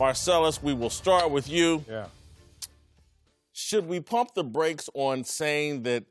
Marcellus, we will start with you. Yeah. Should we pump the brakes on saying that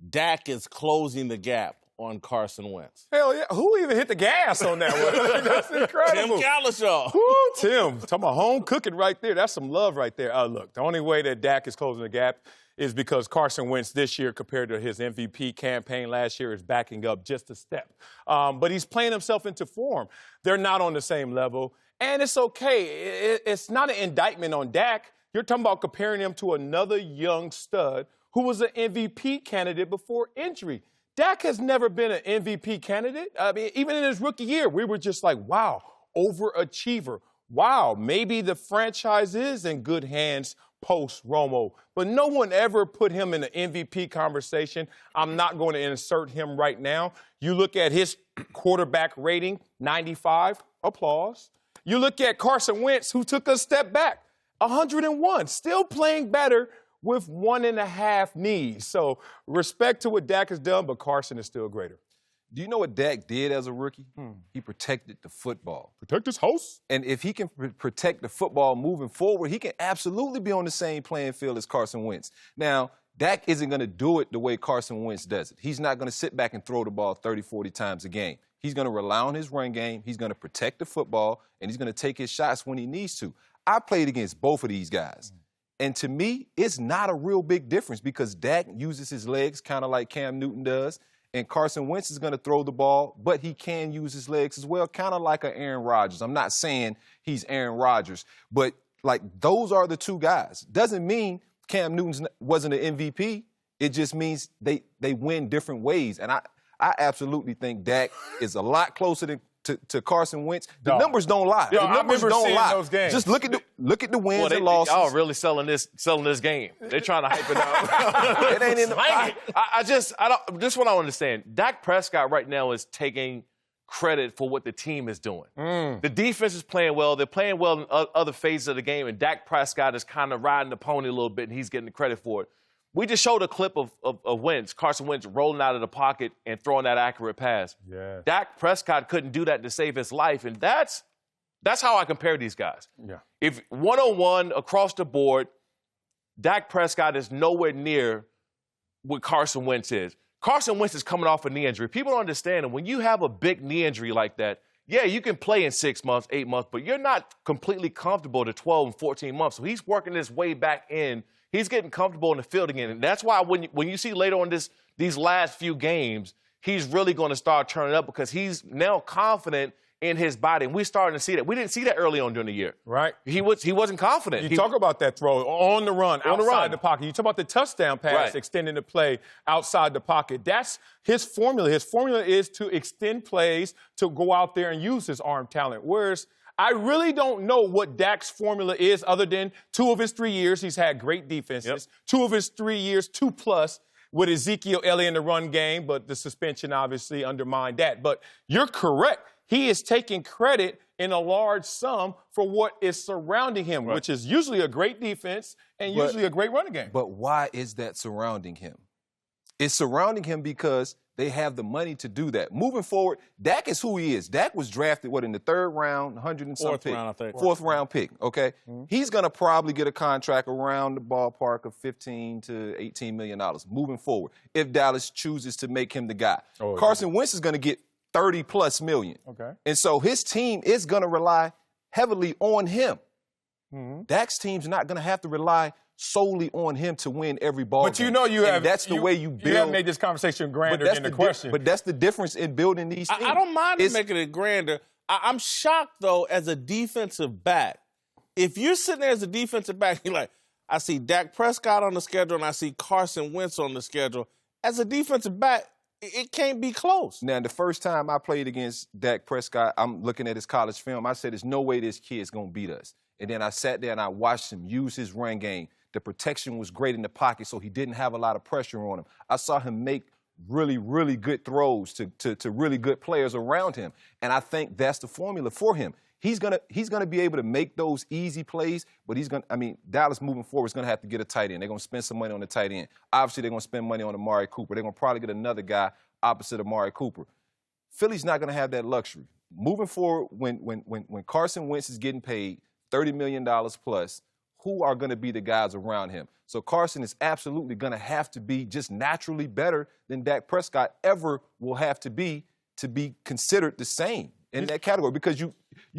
Dak is closing the gap on Carson Wentz? Hell yeah. Who even hit the gas on that one? That's incredible. Tim Cowlishaw. Woo, Tim. Talking about home cooking right there. That's some love right there. Look, the only way that Dak is closing the gap is because Carson Wentz this year compared to his MVP campaign last year is backing up just a step. But he's playing himself into form. They're not on the same level, and it's okay. It's not an indictment on Dak. You're talking about comparing him to another young stud who was an MVP candidate before injury. Dak has never been an MVP candidate. I mean, even in his rookie year, we were just like, wow, overachiever. Wow, maybe the franchise is in good hands post-Romo. But no one ever put him in the MVP conversation. I'm not going to insert him right now. You look at his quarterback rating, 95, applause. You look at Carson Wentz, who took a step back, 101, still playing better with 1.5 knees. So respect to what Dak has done, but Carson is still greater. Do you know what Dak did as a rookie? He protected the football. Protect his house. And if he can protect the football moving forward, he can absolutely be on the same playing field as Carson Wentz. Now, Dak isn't going to do it the way Carson Wentz does it. He's not going to sit back and throw the ball 30, 40 times a game. He's going to rely on his run game. He's going to protect the football, and he's going to take his shots when he needs to. I played against both of these guys. And to me, it's not a real big difference because Dak uses his legs kind of like Cam Newton does. And Carson Wentz is going to throw the ball, but he can use his legs as well, kind of like an Aaron Rodgers. I'm not saying he's Aaron Rodgers, but, like, those are the two guys. Doesn't mean Cam Newton wasn't an MVP. It just means they win different ways. And I absolutely think Dak is a lot closer to Carson Wentz. The numbers don't lie. Yo, the numbers don't lie. Those games. Just look at the wins and losses. Y'all really selling this game. They're trying to hype it up. It ain't in the This is what I understand. Dak Prescott right now is taking credit for what the team is doing. The defense is playing well. They're playing well in other phases of the game, and Dak Prescott is kind of riding the pony a little bit, and he's getting the credit for it. We just showed a clip of Wentz, Carson Wentz rolling out of the pocket and throwing that accurate pass. Yeah. Dak Prescott couldn't do that to save his life, and that's how I compare these guys. Yeah. If one-on-one across the board, Dak Prescott is nowhere near what Carson Wentz is. Carson Wentz is coming off a knee injury. People don't understand that when you have a big knee injury like that, yeah, you can play in 6 months, 8 months, but you're not completely comfortable to 12 and 14 months. So he's working his way back in. He's getting comfortable in the field again. And that's why when you see later on these last few games, he's really going to start turning up because he's now confident in his body. And we're starting to see that. We didn't see that early on during the year. Right. He wasn't confident. You talk about that throw on the run, outside the pocket. You talk about the touchdown pass, extending the play outside the pocket. That's his formula. His formula is to extend plays, to go out there and use his arm talent. Whereas I really don't know what Dak's formula is other than 2 of his 3 years, he's had great defenses. 2 of his 3 years, 2+ with Ezekiel Elliott in the run game, but the suspension obviously undermined that. But you're correct. He is taking credit in a large sum for what is surrounding him, which is usually a great defense and usually a great running game. But why is that surrounding him? It's surrounding him because they have the money to do that. Moving forward, Dak is who he is. Dak was drafted, in the 3rd round, 100 and some pick. Fourth round pick, okay? He's going to probably get a contract around the ballpark of $15 to $18 million moving forward if Dallas chooses to make him the guy. Carson Wentz is going to get $30+ million. Okay. And so his team is going to rely heavily on him. Dak's team's not going to have to rely solely on him to win every ball game. But you know that's the way you build. You have made this conversation grander than the question. But that's the difference in building these teams. I don't mind making it grander. I'm shocked, though, as a defensive back. If you're sitting there as a defensive back, you're like, I see Dak Prescott on the schedule and I see Carson Wentz on the schedule. As a defensive back, it can't be close. Now, the first time I played against Dak Prescott, I'm looking at his college film. I said, there's no way this kid's going to beat us. And then I sat there and I watched him use his run game. The protection was great in the pocket, so he didn't have a lot of pressure on him. I saw him make really, really good throws to really good players around him. And I think that's the formula for him. He's gonna be able to make those easy plays, but Dallas moving forward is gonna have to get a tight end. They're gonna spend some money on the tight end. Obviously, they're gonna spend money on Amari Cooper. They're gonna probably get another guy opposite Amari Cooper. Philly's not gonna have that luxury. Moving forward, when Carson Wentz is getting paid, $30 million plus, who are going to be the guys around him? So Carson is absolutely going to have to be just naturally better than Dak Prescott ever will have to be considered the same in that category, because you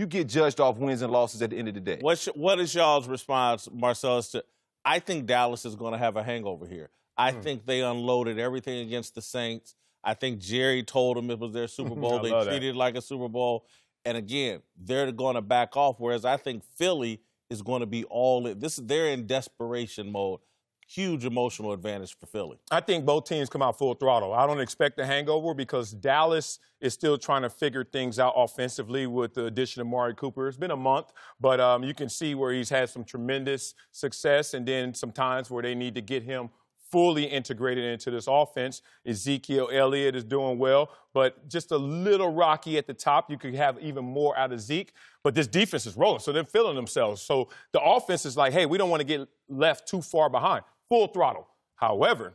get judged off wins and losses at the end of the day. What is y'all's response, Marcellus? I think Dallas is going to have a hangover here. I think they unloaded everything against the Saints. I think Jerry told them it was their Super Bowl. They treated it like a Super Bowl. And again, they're going to back off, whereas I think Philly is going to be all in. They're in desperation mode. Huge emotional advantage for Philly. I think both teams come out full throttle. I don't expect a hangover because Dallas is still trying to figure things out offensively with the addition of Amari Cooper. It's been a month, but you can see where he's had some tremendous success and then some times where they need to get him fully integrated into this offense. Ezekiel Elliott is doing well, but just a little rocky at the top. You could have even more out of Zeke, but this defense is rolling, so they're feeling themselves. So the offense is like, hey, we don't want to get left too far behind. Full throttle. However,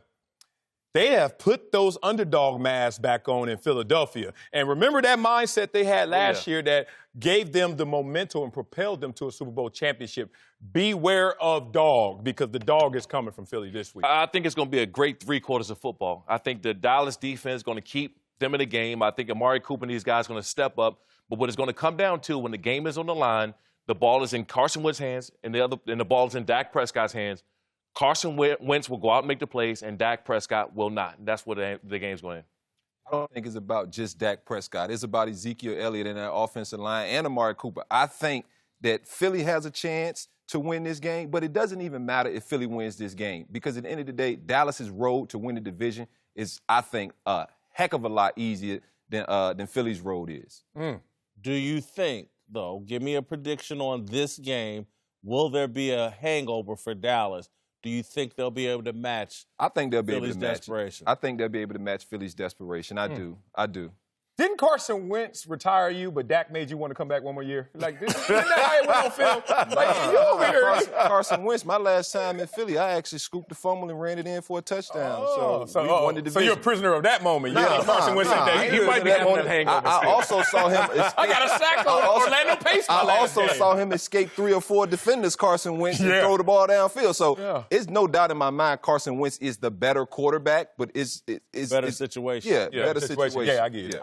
they have put those underdog masks back on in Philadelphia. And remember that mindset they had last year that gave them the momentum and propelled them to a Super Bowl championship. Beware of dog, because the dog is coming from Philly this week. I think it's going to be a great 3 quarters of football. I think the Dallas defense is going to keep them in the game. I think Amari Cooper and these guys are going to step up. But what it's going to come down to, when the game is on the line, the ball is in Carson Wentz's hands and the ball is in Dak Prescott's hands. Carson Wentz will go out and make the plays, and Dak Prescott will not. That's where the game's going in. I don't think it's about just Dak Prescott. It's about Ezekiel Elliott and that offensive line and Amari Cooper. I think that Philly has a chance to win this game, but it doesn't even matter if Philly wins this game, because at the end of the day, Dallas's road to win the division is, I think, a heck of a lot easier than Philly's road is. Do you think, though, give me a prediction on this game, will there be a hangover for Dallas? Do you think they'll be able to match I think they'll be Philly's able to match desperation? I think they'll be able to match Philly's desperation. I do. Didn't Carson Wentz retire you, but Dak made you want to come back one more year? Like, isn't that how it went on film? Like, you over here. Carson Wentz, my last time in Philly, I actually scooped the fumble and ran it in for a touchdown. So we won the division. So you're a prisoner of that moment. Carson Wentz said that. He might be having that hangover. I also saw him escape. I got a sack on Orlando Pace. I also saw him escape 3 or 4 defenders, Carson Wentz, and throw the ball downfield. So it's no doubt in my mind Carson Wentz is the better quarterback, but it's better situation. Yeah, better situation. Yeah, I get it.